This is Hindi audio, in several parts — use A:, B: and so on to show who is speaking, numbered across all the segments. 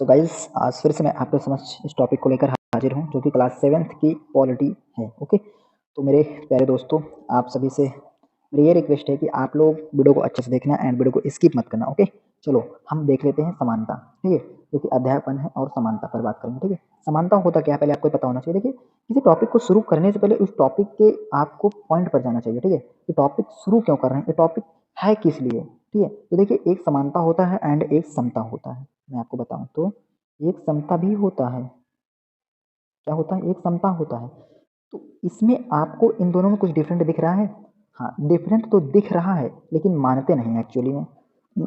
A: सो गाइस, आज फिर से मैं आपके समक्ष इस टॉपिक को लेकर हाजिर हूँ जो कि क्लास 7th की पॉलिटी है। ओके, तो मेरे प्यारे दोस्तों, आप सभी से मेरी ये रिक्वेस्ट है कि आप लोग वीडियो को अच्छे से देखना एंड वीडियो को स्किप मत करना। ओके, चलो हम देख लेते हैं समानता। ठीक है, जो कि अध्यायपन है और समानता पर बात करेंगे। ठीक है, समानता होता क्या है पहले आपको पता होना चाहिए। देखिए, किसी टॉपिक को शुरू करने से पहले उस टॉपिक के आपको पॉइंट पर जाना चाहिए। ठीक है, ये टॉपिक शुरू क्यों कर रहे हैं, ये टॉपिक है किस लिए। ठीक है, तो देखिए, एक समानता होता है एंड एक समता होता है। मैं आपको बताऊं तो एक समता भी होता है। क्या होता है? एक समता होता है। तो इसमें आपको इन दोनों में कुछ डिफरेंट दिख रहा है? हाँ, डिफरेंट तो दिख रहा है, लेकिन मानते नहीं एक्चुअली में।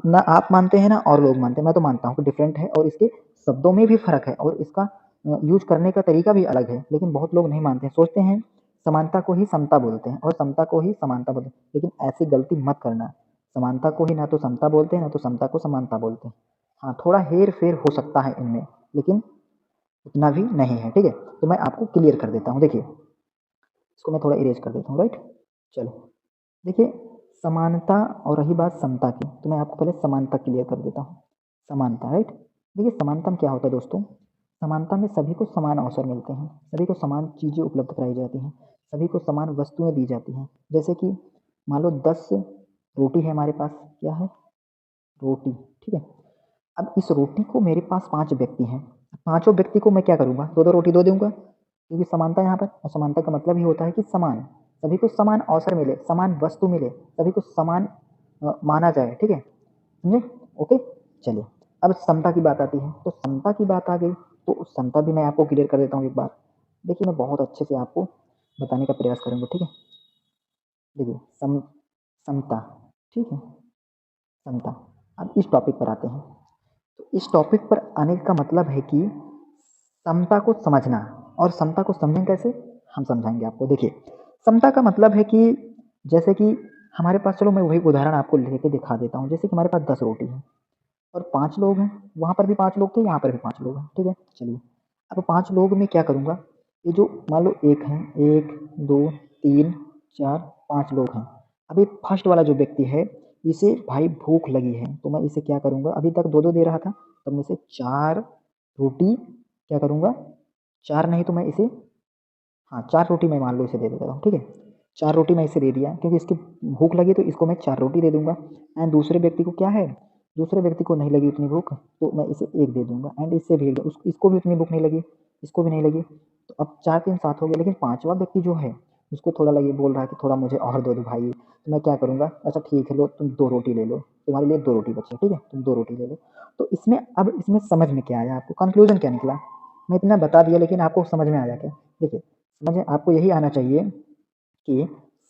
A: ना आप मानते हैं ना और लोग मानते हैं। मैं तो मानता हूँ कि डिफरेंट है और इसके शब्दों में भी फर्क है और इसका यूज करने का तरीका भी अलग है, लेकिन बहुत लोग नहीं मानते हैं। सोचते हैं समानता को ही समता बोलते हैं और समता को ही समानता बोलते हैं, लेकिन ऐसी गलती मत करना। समानता को ही ना तो समता बोलते हैं, ना तो समता को समानता बोलते हैं। हाँ, थोड़ा हेर फेर हो सकता है इनमें, लेकिन उतना भी नहीं है। ठीक है, तो मैं आपको क्लियर कर देता हूँ। देखिए, इसको मैं थोड़ा इरेज कर देता हूँ। राइट, चलो देखिए, समानता और रही बात समता की, तो मैं आपको पहले समानता क्लियर कर देता हूँ। समानता, राइट। देखिए, समानता में क्या होता है दोस्तों? समानता में सभी को समान अवसर मिलते हैं, सभी को समान चीज़ें उपलब्ध कराई जाती हैं, सभी को समान वस्तुएं दी जाती हैं। जैसे कि मान लो 10 रोटी है हमारे पास। क्या है? रोटी। ठीक है, अब इस रोटी को मेरे पास 5 व्यक्ति हैं। पाँचों व्यक्ति को मैं क्या करूँगा? 2-2 रोटी दे दूँगा, क्योंकि समानता यहाँ पर, और समानता का मतलब ही होता है कि समान, सभी को समान अवसर मिले, समान वस्तु मिले, सभी को समान माना जाए। ठीक है, समझे? ओके, चलिए अब समता की बात आती है। तो समता की बात आ गई, तो समता भी मैं आपको क्लियर कर देता हूँ एक बार। देखिए, मैं बहुत अच्छे से आपको बताने का प्रयास करूँगा। ठीक है, देखिए, समता। ठीक है, समता। अब इस टॉपिक पर आते हैं। तो इस टॉपिक पर आने का मतलब है कि समता को समझना, और समता को समझें कैसे, हम समझाएंगे आपको। देखिए, समता का मतलब है कि जैसे कि हमारे पास, चलो मैं वही उदाहरण आपको लेके दिखा देता हूँ। जैसे कि हमारे पास 10 रोटी है और 5 लोग हैं। वहाँ पर भी 5 लोग थे, यहाँ पर भी 5 लोग हैं। ठीक है, चलिए अब 5 लोग में क्या करूँगा? ये जो मान लो एक है, 1 2 3 4 5 लोग हैं। अभी फर्स्ट वाला जो व्यक्ति है, इसे भाई भूख लगी है, तो मैं इसे क्या करूँगा? अभी तक 2-2 दे रहा था, तब मैं इसे 4 रोटी क्या करूँगा? 4 नहीं तो मैं इसे, हाँ, 4 रोटी मैं मान लो इसे दे देता हूँ। ठीक है, 4 रोटी मैं इसे दे दिया, क्योंकि इसकी भूख लगी तो इसको मैं 4 रोटी दे दूँगा। एंड दूसरे व्यक्ति को क्या है? दूसरे व्यक्ति को नहीं लगी उतनी भूख, तो मैं इसे 1 दे दूँगा। एंड इससे भी इसको भी उतनी भूख नहीं लगी, इसको भी नहीं लगी। तो अब 4 3 7 हो गए, लेकिन 5वां व्यक्ति जो है, उसको थोड़ा लगी, बोल रहा है कि थोड़ा मुझे और दे दो भाई। तो मैं क्या करूँगा? अच्छा ठीक है, लो तुम 2 रोटी ले लो, तुम्हारे लिए 2 रोटी बची है। ठीक है, तुम 2 रोटी ले लो। तो इसमें अब इसमें समझ में क्या आया आपको? कंक्लूजन क्या निकला? मैं इतना बता दिया, लेकिन आपको समझ में आया क्या? देखिए, समझ आपको यही आना चाहिए कि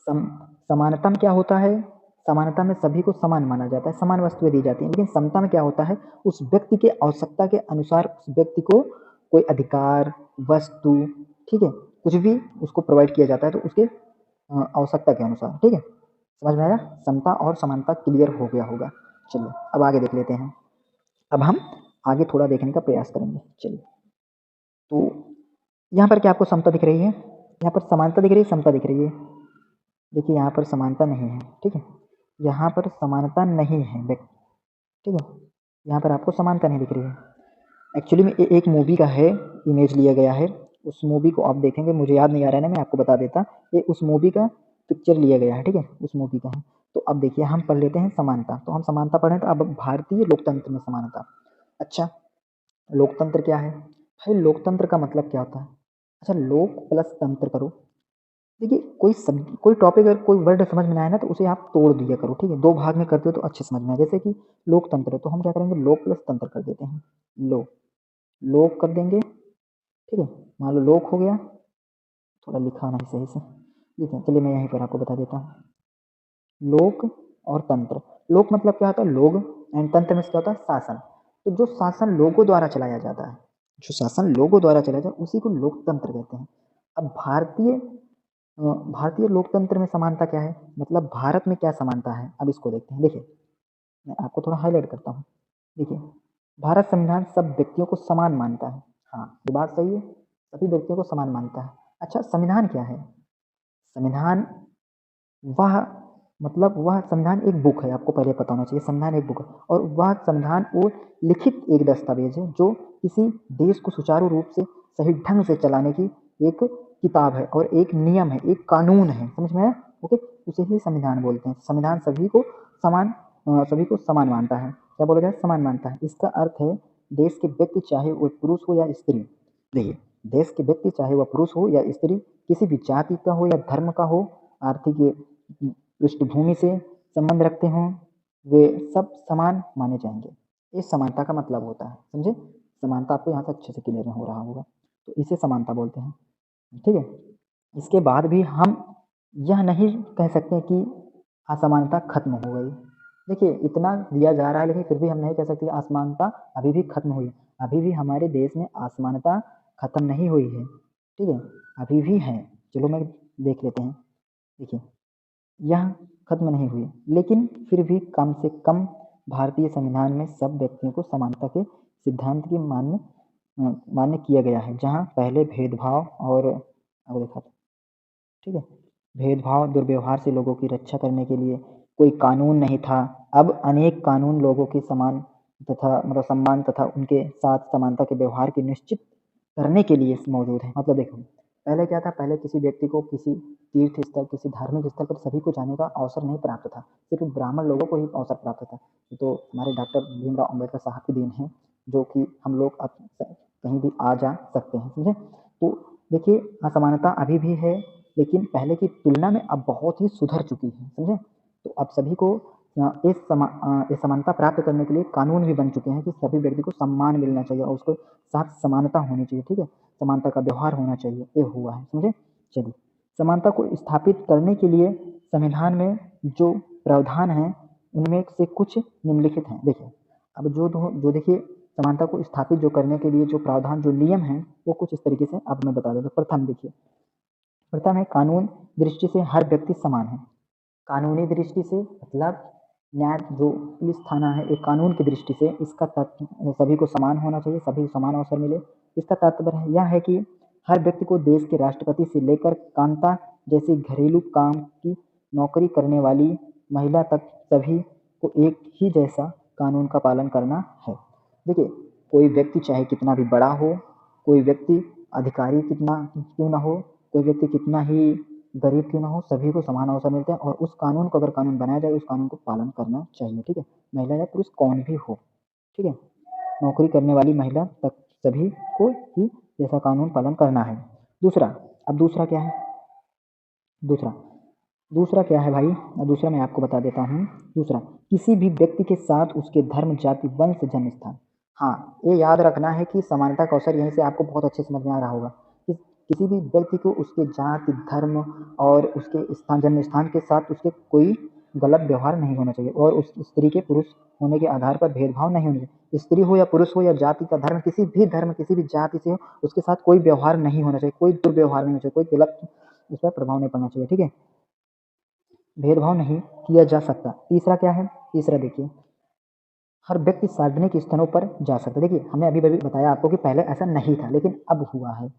A: सम समानता में क्या होता है? समानता में सभी को समान माना जाता है, समान वस्तुएं दी जाती हैं। लेकिन समता में क्या होता है? उस व्यक्ति के आवश्यकता के अनुसार उस व्यक्ति को कोई अधिकार, वस्तु, ठीक है, कुछ भी उसको प्रोवाइड किया जाता है, तो उसके आवश्यकता के अनुसार। ठीक है, समझ में आया? समता और समानता क्लियर हो गया होगा। चलिए अब आगे देख लेते हैं। अब हम आगे थोड़ा देखने का प्रयास करेंगे। चलिए, तो यहाँ पर क्या आपको समता दिख रही है? यहाँ पर समानता दिख रही है, समता दिख रही है? देखिए, यहाँ पर समानता नहीं है। ठीक है, यहाँ पर समानता नहीं है। ठीक है, यहाँ पर आपको समानता नहीं दिख रही है। एक्चुअली में एक मूवी का है, इमेज लिया गया है। उस मूवी को आप देखेंगे, मुझे याद नहीं आ रहा है ना, मैं आपको बता देता। ये उस मूवी का पिक्चर लिया गया है। ठीक है, उस मूवी का है। तो अब देखिए, हम पढ़ लेते हैं समानता। तो हम समानता पढ़ें, तो अब भारतीय लोकतंत्र में समानता। अच्छा, लोकतंत्र क्या है भाई? लोकतंत्र का मतलब क्या होता है? अच्छा, लोक प्लस तंत्र करो। देखिए, कोई टॉपिक अगर कोई वर्ड समझ में ना आए ना, तो उसे आप तोड़ दिया करो। ठीक है, 2 भाग में करते हो तो अच्छे समझ में आए। जैसे कि लोकतंत्र है, तो हम क्या करेंगे? लोक प्लस तंत्र कर देते हैं। लो लोक कर देंगे। ठीक है, मान लो लोक हो गया। थोड़ा लिखा नहीं सही से, ठीक है, चलिए मैं यहीं पर आपको बता देता हूँ। लोक और तंत्र। लोक मतलब क्या होता है? लोग। एंड तंत्र में क्या होता है? शासन। तो जो शासन लोगों द्वारा चलाया जाता है, जो शासन लोगों द्वारा चलाया जाता है, उसी को लोकतंत्र कहते हैं। अब भारतीय लोकतंत्र में समानता क्या है? मतलब भारत में क्या समानता है, अब इसको देखते हैं। देखिए, मैं आपको थोड़ा हाईलाइट करता हूँ। देखिए, भारत संविधान सब व्यक्तियों को समान मानता है। हाँ, ये बात सही है, सभी व्यक्तियों को समान मानता है। अच्छा, संविधान क्या है? संविधान वह मतलब वह संविधान एक बुक है, आपको पहले पता होना चाहिए, संविधान एक बुक है और वह संविधान वो लिखित एक दस्तावेज है जो किसी देश को सुचारू रूप से सही ढंग से चलाने की एक किताब है और एक नियम है, एक कानून है, समझ में आया? ओके, उसे ही संविधान बोलते हैं। संविधान सभी को समान मानता है। क्या बोला जाए? समान मानता है। इसका अर्थ है देश के व्यक्ति चाहे वो पुरुष हो या स्त्री, देखिए देश के व्यक्ति चाहे वह पुरुष हो या स्त्री, किसी भी जाति का हो या धर्म का हो, आर्थिक पृष्ठभूमि से संबंध रखते हों, वे सब समान माने जाएंगे। इस समानता का मतलब होता है, समझे? समानता आपको यहाँ से अच्छे से क्लियर हो रहा होगा, तो इसे समानता बोलते हैं, ठीक है। इसके बाद भी हम यह नहीं कह सकते कि असमानता खत्म हो गई। देखिए इतना दिया जा रहा है लेकिन फिर भी हम नहीं कह सकते असमानता अभी भी खत्म हुई। अभी भी हमारे देश में असमानता खत्म नहीं हुई है, ठीक है, अभी भी है। चलो मैं देख लेते हैं। देखिए यह खत्म नहीं हुई, लेकिन फिर भी कम से कम भारतीय संविधान में सब व्यक्तियों को समानता के सिद्धांत की मान्य किया गया है, जहाँ पहले भेदभाव और देखा था, ठीक है, भेदभाव दुर्व्यवहार से लोगों की रक्षा करने के लिए कोई कानून नहीं था। अब अनेक कानून लोगों के समान तथा मतलब सम्मान तथा उनके साथ समानता के व्यवहार की निश्चित करने के लिए मौजूद है। मतलब देखो पहले क्या था, पहले किसी व्यक्ति को किसी तीर्थ स्थल, किसी धार्मिक स्थल पर सभी को जाने का अवसर नहीं प्राप्त था, सिर्फ ब्राह्मण लोगों को ही अवसर प्राप्त था। तो हमारे डॉक्टर भीमराव अम्बेडकर साहब की देन है जो कि हम लोग अब कहीं भी आ जा सकते हैं, समझे? तो देखिए असमानता अभी भी है लेकिन पहले की तुलना में अब बहुत ही सुधर चुकी है, समझे? तो अब सभी को इस समानता प्राप्त करने के लिए कानून भी बन चुके हैं कि सभी व्यक्ति को सम्मान मिलना चाहिए और उसको साथ समानता होनी चाहिए, ठीक है, समानता का व्यवहार होना चाहिए, ये हुआ है, समझे? चलिए समानता को स्थापित करने के लिए संविधान में जो प्रावधान है उनमें से कुछ निम्नलिखित हैं। देखिए अब जो देखिए समानता को स्थापित जो करने के लिए जो प्रावधान जो नियम है वो कुछ इस तरीके से अब मैं बता देता हूँ। प्रथम देखिए, प्रथम है कानून दृष्टि से हर व्यक्ति समान है। कानूनी दृष्टि से मतलब न्याय जो पुलिस थाना है एक कानून की दृष्टि से इसका सभी को समान होना चाहिए, सभी को समान अवसर मिले। इसका तात्पर्य यह है कि हर व्यक्ति को देश के राष्ट्रपति से लेकर कांता जैसी घरेलू काम की नौकरी करने वाली महिला तक सभी को एक ही जैसा कानून का पालन करना है। देखिए कोई व्यक्ति चाहे कितना भी बड़ा हो, कोई व्यक्ति अधिकारी कितना क्यों ना हो, कोई व्यक्ति कितना ही गरीब क्यों ना हो, सभी को समान अवसर मिलते हैं और उस कानून को अगर कानून बनाया जाए उस कानून को पालन करना चाहिए, ठीक है, महिला या पुरुष कौन भी हो, ठीक है, नौकरी करने वाली महिला तक सभी को ही जैसा कानून पालन करना है। दूसरा, अब दूसरा क्या है, दूसरा क्या है भाई, दूसरा मैं आपको बता देता हूँ। दूसरा, किसी भी व्यक्ति के साथ उसके धर्म, जाति, वंश, जन्म स्थान। हाँ ये याद रखना है कि समानता का अवसर यहीं से आपको बहुत अच्छे समझ में आ रहा होगा कि किसी भी व्यक्ति को उसके जाति, धर्म और उसके स्थान, जन्म स्थान के साथ उसके कोई गलत व्यवहार नहीं होना चाहिए और उस स्त्री के पुरुष होने के आधार पर भेदभाव नहीं होना चाहिए। स्त्री हो या पुरुष हो या जाति का धर्म, किसी भी जाति से हो, उसके साथ कोई व्यवहार नहीं होना चाहिए, कोई दुर्व्यवहार नहीं होना चाहिए, कोई गलत उस पर प्रभाव नहीं पड़ना चाहिए, ठीक है, भेदभाव नहीं किया जा सकता। तीसरा क्या है, तीसरा देखिए हर व्यक्ति सार्वजनिक स्थानों पर जा सकता है। देखिए हमने अभी बताया आपको कि पहले ऐसा नहीं था लेकिन अब हुआ है।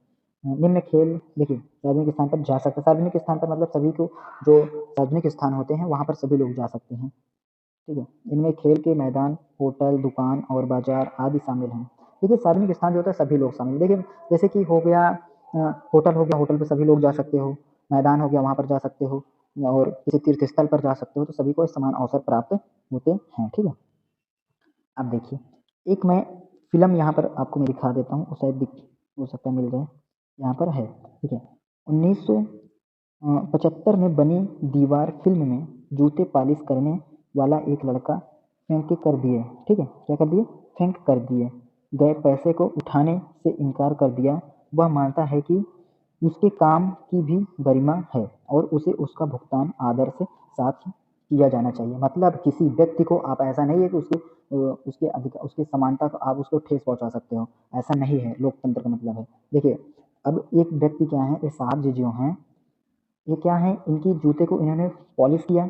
A: निम्न खेल, देखिए सार्वजनिक स्थान पर जा सकता है, सार्वजनिक स्थान पर मतलब सभी को जो सार्वजनिक स्थान होते हैं वहाँ पर सभी लोग जा सकते हैं, ठीक है। इनमें खेल के मैदान, होटल, दुकान और बाजार आदि शामिल हैं। देखिए सार्वजनिक स्थान जो होता है सभी लोग शामिल, देखिए जैसे कि हो गया होटल हो गया, होटल पर सभी लोग जा सकते हो, मैदान हो गया वहाँ पर जा सकते हो और किसी तीर्थ स्थल पर जा सकते हो, तो सभी को समान अवसर प्राप्त होते हैं, ठीक है। अब देखिए एक मैं फिल्म यहाँ पर आपको मैं दिखा देता हूँ, शायद दिख हो सकता है मिल जाए, यहाँ पर है, ठीक है। 1975 में बनी दीवार फिल्म में जूते पॉलिश करने वाला एक लड़का फेंक कर दिए, ठीक है, क्या कर दिए, फेंक कर दिए गए पैसे को उठाने से इनकार कर दिया। वह मानता है कि उसके काम की भी गरिमा है और उसे उसका भुगतान आदर से साथ किया जाना चाहिए। मतलब किसी व्यक्ति को आप ऐसा नहीं है कि उसकी समानता को आप उसको ठेस पहुंचा सकते हो, ऐसा नहीं है, लोकतंत्र का मतलब है। देखिए अब एक व्यक्ति क्या है, ये साहब जी जो हैं ये क्या है, इनकी जूते को इन्होंने पॉलिश किया,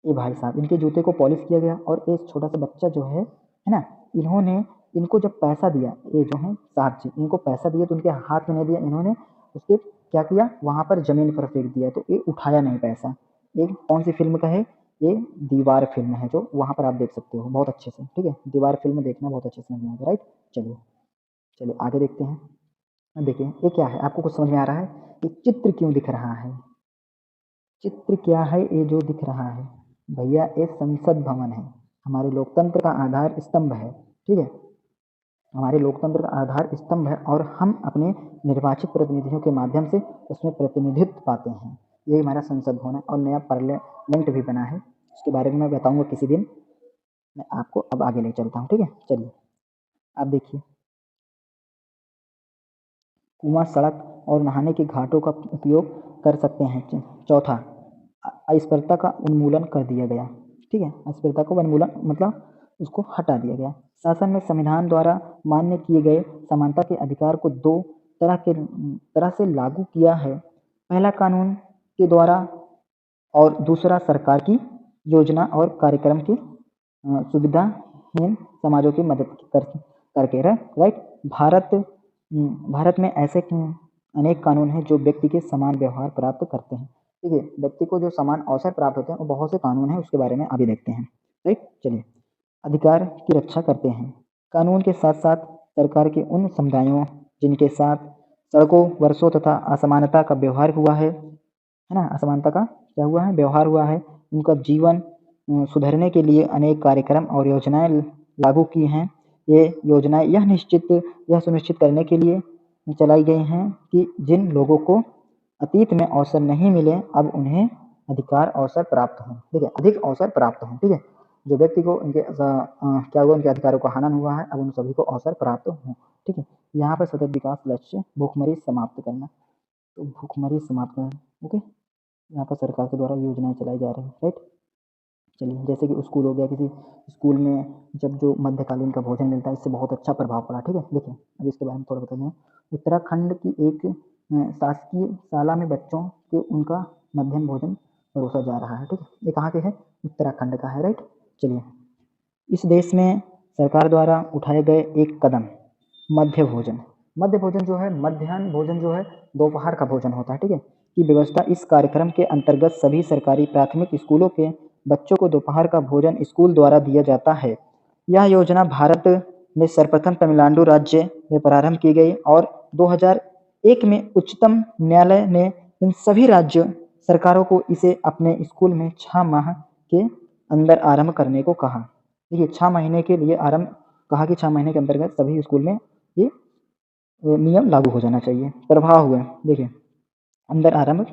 A: ये भाई साहब इनके जूते को पॉलिश किया गया और एक छोटा सा बच्चा जो है ना, इन्होंने इनको जब पैसा दिया, ये जो है साहब जी इनको पैसा दिया तो उनके हाथ में नहीं दिया, इन्होंने उसके क्या किया, वहां पर जमीन पर फेंक दिया, तो ये उठाया नहीं पैसा, एक कौन सी फिल्म का है, ये दीवार फिल्म है, जो वहाँ पर आप देख सकते हो बहुत अच्छे से, ठीक है। दीवार फिल्म देखना बहुत अच्छे से समझ में आएगा, राइट। चलिए चलिए आगे देखते हैं। अब देखिए ये क्या है, आपको कुछ समझ में आ रहा है? ये चित्र क्यों दिख रहा है? चित्र क्या है ये जो दिख रहा है? भैया ये संसद भवन है, हमारे लोकतंत्र का आधार स्तंभ है, ठीक है। हमारे लोकतंत्र का आधार स्तंभ है और हम अपने निर्वाचित प्रतिनिधियों के माध्यम से उसमें प्रतिनिधित्व पाते हैं। ये हमारा संसद भवन है और नया पार्लियामेंट भी बना है, उसके बारे में मैं बताऊंगा किसी दिन, मैं आपको अब आगे ले चलता हूँ, ठीक है। चलिए आप देखिए, कुआं, सड़क और नहाने के घाटों का उपयोग कर सकते हैं। चौथा, अस्पृश्यता का उन्मूलन कर दिया गया, ठीक है। अस्पृश्यता को उन्मूलन मतलब उसको हटा दिया गया। शासन में संविधान द्वारा मान्य किए गए समानता के अधिकार को दो तरह से लागू किया है। पहला कानून के द्वारा और दूसरा सरकार की योजना और कार्यक्रम की सुविधाहीन समाजों की मदद करके, राइट। भारत में ऐसे अनेक कानून हैं जो व्यक्ति के समान व्यवहार प्राप्त करते हैं, ठीक है। व्यक्ति को जो समान अवसर प्राप्त होते हैं वो बहुत से कानून हैं, उसके बारे में अभी देखते हैं, राइट। चलिए, अधिकार की रक्षा करते हैं। कानून के साथ साथ सरकार के उन समुदायों जिनके साथ सड़कों, वर्षों तथा असमानता का व्यवहार हुआ है ना, असमानता का क्या हुआ है, व्यवहार हुआ है, उनका जीवन सुधरने के लिए अनेक कार्यक्रम और योजनाएं लागू की हैं। ये योजनाएं यह सुनिश्चित करने के लिए चलाई गई हैं कि जिन लोगों को अतीत में अवसर नहीं मिले, अब उन्हें अधिकार अवसर प्राप्त हों, ठीक है, अधिक अवसर प्राप्त हों, ठीक है। जो व्यक्ति को इनके क्या हुआ, उनके अधिकारों का हनन हुआ है, अब उन सभी को अवसर प्राप्त हों, ठीक है। यहाँ पर सतत विकास लक्ष्य भूखमरी समाप्त करना, तो भूखमरी समाप्त करना, ओके। यहाँ पर सरकार के द्वारा योजनाएं चलाई जा रही हैं, राइट। चलिए, जैसे कि स्कूल हो गया, किसी स्कूल में जब जो मध्यकालीन का भोजन मिलता है, इससे बहुत अच्छा प्रभाव पड़ा, ठीक है। देखिए अब इसके बारे में थोड़ा बताते हैं। उत्तराखंड की एक शासकीय शाला में बच्चों को उनका मध्याह्न भोजन परोसा जा रहा है, ठीक है। ये कहाँ के है? उत्तराखंड का है, राइट। चलिए, इस देश में सरकार द्वारा उठाए गए एक कदम मध्य भोजन जो है, मध्याह्न भोजन जो है दोपहर का भोजन होता है, ठीक है, की व्यवस्था। इस कार्यक्रम के अंतर्गत सभी सरकारी प्राथमिक स्कूलों के बच्चों को दोपहर का भोजन स्कूल द्वारा दिया जाता है। यह योजना भारत में सर्वप्रथम तमिलनाडु राज्य में प्रारंभ की गई और 2001 में उच्चतम न्यायालय ने इन सभी राज्य सरकारों को इसे अपने स्कूल में 6 माह के अंदर आरंभ करने को कहा। देखिए 6 महीने के लिए आरंभ कहा कि 6 महीने के अंतर्गत सभी स्कूल में ये नियम लागू हो जाना चाहिए। प्रभाव हुए, देखिए अंदर आरंभ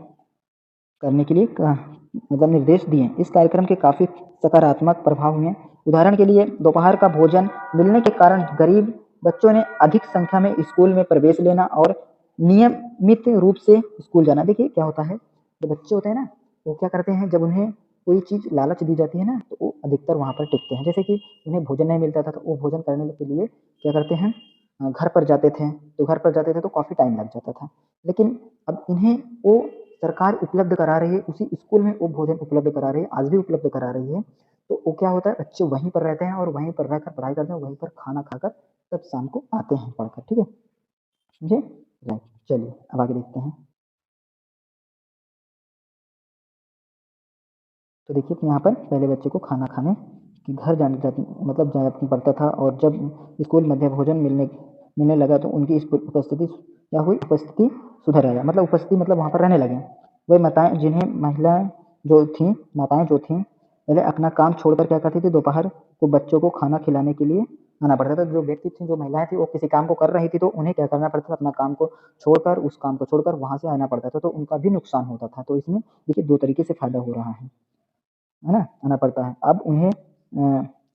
A: करने के लिए मतलब निर्देश दिए। इस कार्यक्रम के काफ़ी सकारात्मक प्रभाव हुए। उदाहरण के लिए दोपहर का भोजन मिलने के कारण गरीब बच्चों ने अधिक संख्या में स्कूल में प्रवेश लेना और नियमित रूप से स्कूल जाना। देखिए क्या होता है, जो बच्चे होते हैं ना, वो क्या करते हैं, जब उन्हें कोई चीज़ लालच दी जाती है ना, तो वो अधिकतर वहाँ पर टिकते हैं। जैसे कि उन्हें भोजन नहीं मिलता था, तो वो भोजन करने के लिए क्या करते हैं, घर पर जाते थे। तो घर पर जाते थे तो काफ़ी टाइम लग जाता था, लेकिन अब इन्हें वो सरकार उपलब्ध करा रही है, उसी स्कूल में वो भोजन उपलब्ध करा रही है, आज भी उपलब्ध करा रही है। तो वो क्या होता है, बच्चे वहीं पर रहते हैं और वहीं पर रहकर पढ़ाई करते हैं, वहीं पर खाना खाकर तब शाम को आते हैं पढ़कर, ठीक है, समझे, राइट। चलिए अब आगे देखते हैं। तो देखिए यहाँ पर पहले बच्चे को खाना खाने कि घर मतलब जाना पड़ता था, और जब स्कूल मध्य भोजन मिलने लगा तो उनकी उपस्थिति क्या हुई, उपस्थिति सुधर आया, मतलब उपस्थिति मतलब वहाँ पर रहने लगे। वही माताएं जो थीं पहले अपना काम छोड़कर क्या करती थी, दोपहर को बच्चों को खाना खिलाने के लिए आना पड़ता था। जो व्यक्ति थी, जो महिलाएं थी, वो किसी काम को कर रही थी तो उन्हें क्या करना पड़ता था, अपना काम को छोड़कर, उस काम को छोड़कर वहाँ से आना पड़ता था, तो उनका भी नुकसान होता था। तो इसमें देखिए 2 तरीके से फायदा हो रहा है ना, आना पड़ता है। अब उन्हें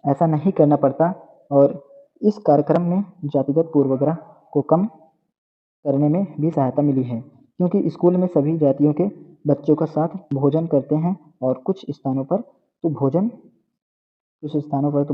A: ऐसा नहीं करना पड़ता, और इस कार्यक्रम में जातिगत पूर्वाग्रह को कम करने में भी सहायता मिली है, क्योंकि स्कूल में सभी जातियों के बच्चों का साथ भोजन करते हैं, और कुछ स्थानों पर तो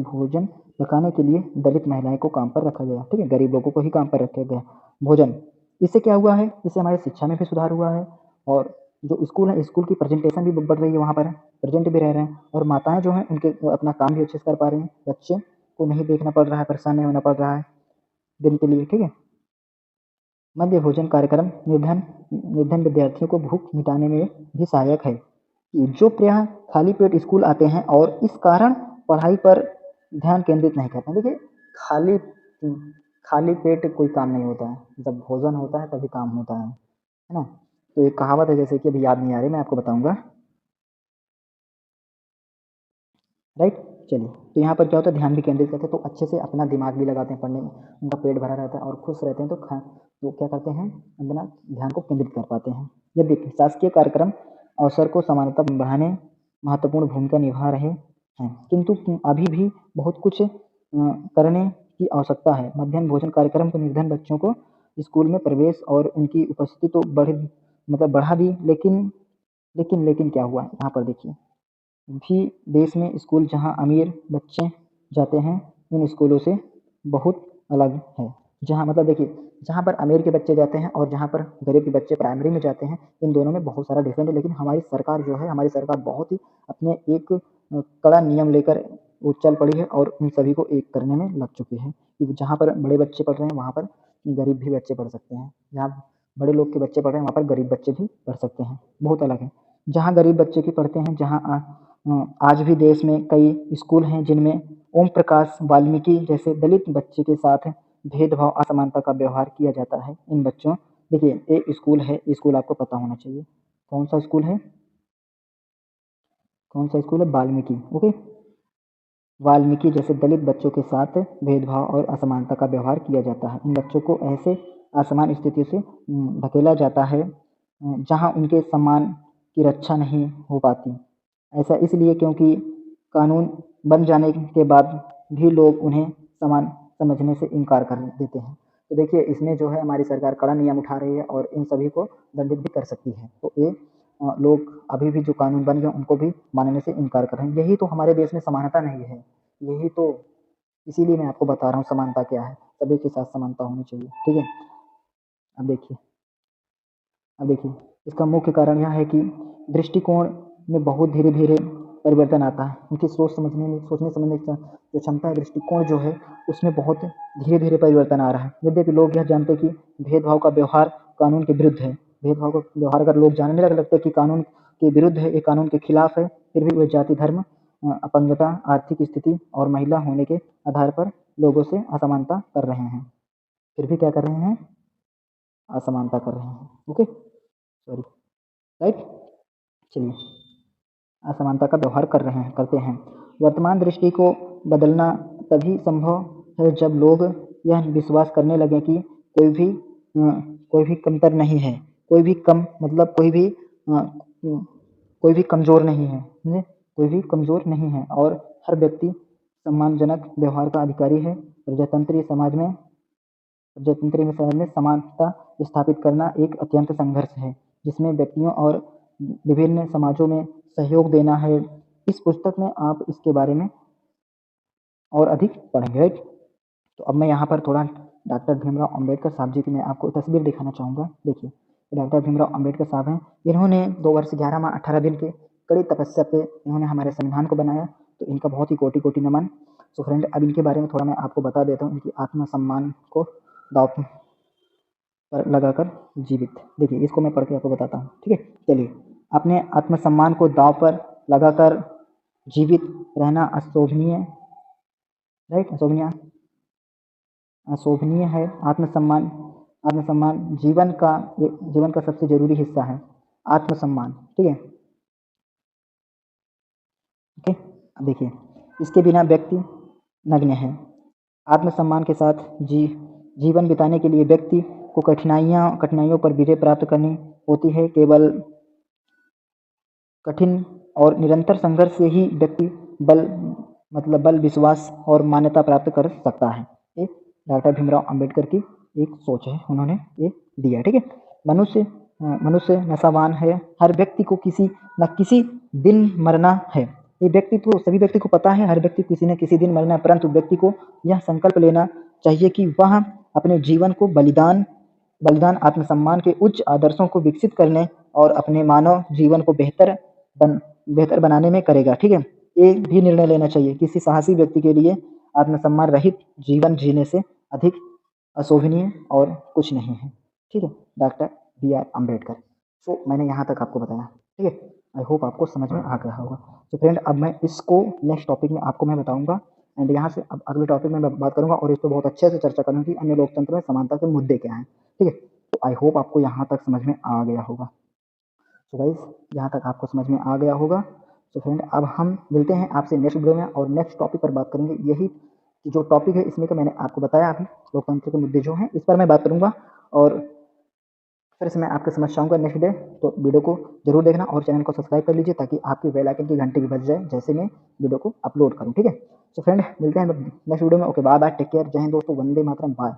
A: भोजन पकाने के लिए दलित महिलाएं को काम पर रखा गया, ठीक है, गरीब लोगों को ही काम पर रखा गया भोजन। इससे क्या हुआ है, इससे हमारी शिक्षा में भी सुधार हुआ है, और जो स्कूल है, स्कूल की प्रेजेंटेशन भी बढ़ रही है, वहाँ पर प्रेजेंट भी रह रहे हैं, और माताएं जो हैं उनके अपना काम भी अच्छे से कर पा रही हैं, बच्चे को नहीं देखना पड़ रहा है, परेशान नहीं होना पड़ रहा है दिन के लिए, ठीक है। मध्य भोजन कार्यक्रम निर्धन विद्यार्थियों को भूख मिटाने में भी सहायक है, कि जो प्रायः खाली पेट स्कूल आते हैं और इस कारण पढ़ाई पर ध्यान केंद्रित नहीं करते हैं। देखिए, खाली खाली पेट कोई काम नहीं होता है, जब भोजन होता है तभी काम होता है ना? तो एक कहावत है, जैसे कि अभी याद नहीं आ रही, मैं आपको बताऊंगा, राइट। चलिए, तो यहाँ पर क्या होता है, ध्यान भी केंद्रित करते हैं, तो अच्छे से अपना दिमाग भी लगाते हैं पढ़ने में, उनका पेट भरा रहता है और खुश रहते हैं, तो क्या करते हैं, अपना ध्यान को केंद्रित कर पाते हैं। यद्यपि शासकीय कार्यक्रम अवसर को समानता बढ़ाने महत्वपूर्ण भूमिका निभा रहे हैं, किंतु अभी भी बहुत कुछ करने की आवश्यकता है। मध्याह्न भोजन कार्यक्रम के निर्धारण बच्चों को स्कूल में प्रवेश और उनकी उपस्थिति तो बढ़ा दी, लेकिन क्या हुआ यहाँ पर देखिए, भी देश में स्कूल जहाँ अमीर बच्चे जाते हैं उन स्कूलों से बहुत अलग है। जहाँ मतलब देखिए, जहाँ पर अमीर के बच्चे जाते हैं और जहाँ पर गरीब के बच्चे प्राइमरी में जाते हैं, इन दोनों में बहुत सारा डिफरेंट है। लेकिन हमारी सरकार जो है, हमारी सरकार बहुत ही अपने एक कड़ा नियम लेकर वो चल पड़ी है और उन सभी को एक करने में लग चुकी है कि जहाँ पर बड़े बच्चे पढ़ रहे हैं वहाँ पर गरीब भी बच्चे पढ़ सकते हैं, जहाँ बड़े लोग के बच्चे पढ़ रहे हैं वहाँ पर गरीब बच्चे भी पढ़ सकते हैं, बहुत अलग है। जहाँ गरीब बच्चे की पढ़ते हैं, जहाँ आज भी देश में कई स्कूल हैं जिनमें ओम प्रकाश वाल्मीकि जैसे दलित बच्चे के साथ भेदभाव, असमानता का व्यवहार किया जाता है। इन बच्चों, देखिए, एक स्कूल है, स्कूल आपको पता होना चाहिए, कौन सा स्कूल है, कौन सा स्कूल है, वाल्मीकि, ओके। वाल्मीकि जैसे दलित बच्चों के साथ भेदभाव और असमानता का व्यवहार किया जाता है। इन बच्चों को ऐसे असमान स्थितियों से धकेला जाता है जहां उनके सम्मान की रक्षा नहीं हो पाती। ऐसा इसलिए क्योंकि कानून बन जाने के बाद भी लोग उन्हें समान समझने से इनकार कर देते हैं। तो देखिए, इसमें जो है हमारी सरकार कड़ा नियम उठा रही है और इन सभी को दंडित भी कर सकती है। तो ये लोग अभी भी जो कानून बन गए उनको भी मानने से इनकार कर रहे हैं। यही तो हमारे देश में समानता नहीं है, यही तो, इसीलिए मैं आपको बता रहा हूँ समानता क्या है, सभी के साथ समानता होनी चाहिए, ठीक है। अब देखिए, इसका मुख्य कारण यह है कि दृष्टिकोण में बहुत धीरे धीरे परिवर्तन आता है। उनकी सोचने समझने की जो क्षमता है, दृष्टिकोण जो है उसमें बहुत धीरे धीरे परिवर्तन आ रहा है। यद्यपि लोग यह जानते हैं कि भेदभाव का व्यवहार कानून के विरुद्ध है, भेदभाव का व्यवहार अगर लोग जानने लगते हैं कि कानून के विरुद्ध है, ये कानून के खिलाफ है, फिर भी वे जाति, धर्म, अपंगता, आर्थिक स्थिति और महिला होने के आधार पर लोगों से असमानता कर रहे हैं, फिर भी क्या कर रहे हैं, असमानता कर रहे हैं, ओके, सॉरी, राइट। चलिए, असमानता का व्यवहार करते हैं। वर्तमान दृष्टि को बदलना तभी संभव है जब लोग यह विश्वास करने लगे कि कोई भी कमतर नहीं है, कोई भी कम मतलब कोई भी कमजोर नहीं है, कोई भी कमजोर नहीं है और हर व्यक्ति सम्मानजनक व्यवहार का अधिकारी है। प्रजातंत्रीय समाज में समानता स्थापित करना एक अत्यंत संघर्ष है, जिसमें व्यक्तियों और विभिन्न समाजों में सहयोग देना है। इस पुस्तक में आप इसके बारे में और अधिक पढ़ेंगे, राइट। तो अब मैं यहाँ पर थोड़ा डॉक्टर भीमराव अंबेडकर साहब जी की मैं आपको तस्वीर दिखाना चाहूँगा। देखिए, डॉक्टर भीमराव अंबेडकर साहब हैं, इन्होंने 2 वर्ष 11 माह 18 दिन के कड़ी तपस्या पे इन्होंने हमारे संविधान को बनाया, तो इनका बहुत ही कोटि कोटि नमन। तो फ्रेंड, अब इनके बारे में थोड़ा मैं आपको बता देता हूँ, इनकी आत्मसम्मान को दांव पर लगाकर जीवित, देखिए इसको मैं पढ़ के आपको बताता हूँ, ठीक है। चलिए, अपने आत्मसम्मान को दांव पर लगाकर जीवित रहना अशोभनीय, राइट, अशोभनीय है। आत्मसम्मान जीवन का सबसे जरूरी हिस्सा है, आत्मसम्मान, ठीक है, ओके। अब देखिए, इसके बिना व्यक्ति नग्न है। आत्मसम्मान के साथ जीवन बिताने के लिए व्यक्ति को कठिनाइयों पर विजय प्राप्त करनी होती है। केवल कठिन और निरंतर संघर्ष से ही व्यक्ति बल, विश्वास और मान्यता प्राप्त कर सकता है। ये डॉक्टर भीमराव अंबेडकर की एक सोच है, उन्होंने ये दिया, ठीक है। मनुष्य नशावान है, हर व्यक्ति को किसी न किसी दिन मरना है। ये व्यक्ति तो सभी व्यक्ति को पता है, हर व्यक्ति किसी न किसी दिन मरना है, परंतु व्यक्ति को यह संकल्प लेना चाहिए कि वह अपने जीवन को बलिदान आत्मसम्मान के उच्च आदर्शों को विकसित करने और अपने मानव जीवन को बेहतर बनाने में करेगा, ठीक है। ये भी निर्णय लेना चाहिए, किसी साहसी व्यक्ति के लिए आत्मसम्मान रहित जीवन जीने से अधिक अशोभनीय और कुछ नहीं है, ठीक है। Doctor B R Ambedkar. तो मैंने यहाँ तक आपको बताया, ठीक है। आई होप आपको समझ में आ गया होगा। तो फ्रेंड अब मैं इसको नेक्स्ट टॉपिक में आपको मैं बताऊंगा, एंड यहाँ से अब अगले टॉपिक में मैं बात करूंगा और इस पर बहुत अच्छे से चर्चा करूंगा कि अन्य लोकतंत्र में समानता के मुद्दे क्या हैं। ठीक है, तो आई होप आपको यहाँ तक समझ में आ गया होगा। तो गाइस यहाँ तक आपको समझ में आ गया होगा। तो फ्रेंड अब हम मिलते हैं आपसे नेक्स्ट वीडियो में और नेक्स्ट टॉपिक पर बात करेंगे। यही जो टॉपिक है इसमें का मैंने आपको बताया अभी, लोकतंत्र के मुद्दे जो हैं इस पर मैं बात करूंगा और फिर से मैं आपके समझ आऊँगा नेक्स्ट डे। तो वीडियो को जरूर देखना और चैनल को सब्सक्राइब कर लीजिए ताकि आपकी बेल आइकन की घंटी भी बज जाए जैसे मैं वीडियो को अपलोड करूँ। ठीक है, तो फ्रेंड मिलते हैं नेक्स्ट वीडियो में। Okay, bye bye, take care, Jai Hind दोस्तों, वंदे मातरम, बाय।